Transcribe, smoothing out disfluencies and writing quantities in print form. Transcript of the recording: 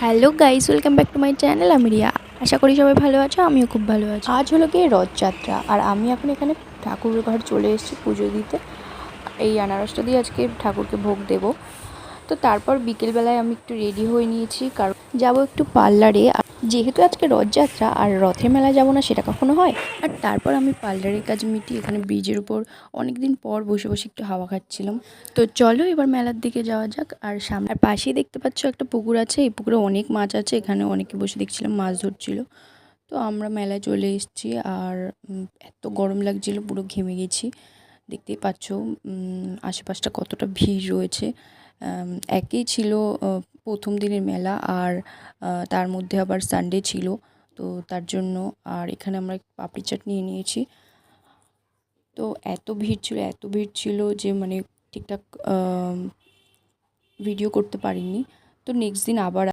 Hello guys, welcome back to my channel. আমি রিয়া। আশা করি সবাই ভালো আছো, আমিও খুব ভালো আছি। আজ হলো গিয়ে রথযাত্রা, আর আমি এখন এখানে ঠাকুর ঘর চলে এসেছি পুজো দিতে। এই আনারসটা দিয়ে আজকে ঠাকুরকে ভোগ দেব। তো তারপর বিকেলবেলায় আমি একটু রেডি হয়ে নিয়েছি, কারণ যাব একটু পার্লারে। যেহেতু আজকে রথযাত্রা, আর রথের মেলা যাব না সেটা কখনো হয়। আর তারপর আমি পার্লারের কাজ মিটিয়ে এখানে ব্রিজের উপর অনেক দিন পর বসে বসে একটু হাওয়া খাচ্ছিলাম। তো চলো এবার মেলার দিকে যাওয়া যাক। আর সামনে আর পাশেই দেখতে পাচ্ছ একটা পুকুর আছে, এই পুকুরে অনেক মাছ আছে। এখানে অনেকে বসে দেখছিলাম মাছ ধরছিল। তো আমরা মেলায় চলে এসেছি, আর এত গরম লাগছিল, পুরো ঘেমে গেছি। দেখতেই পাচ্ছ আশেপাশটা কতটা ভিড় রয়েছে। একই ছিল প্রথম দিনের মেলা, আর তার মধ্যে আবার সানডে ছিল, তো তার জন্য। আর এখানে আমরা পাপড়ি চাট নিয়ে নিয়েছি। তো এত ভিড় ছিল যে মানে ঠিকঠাক ভিডিও করতে পারিনি। তো নেক্সট দিন আবার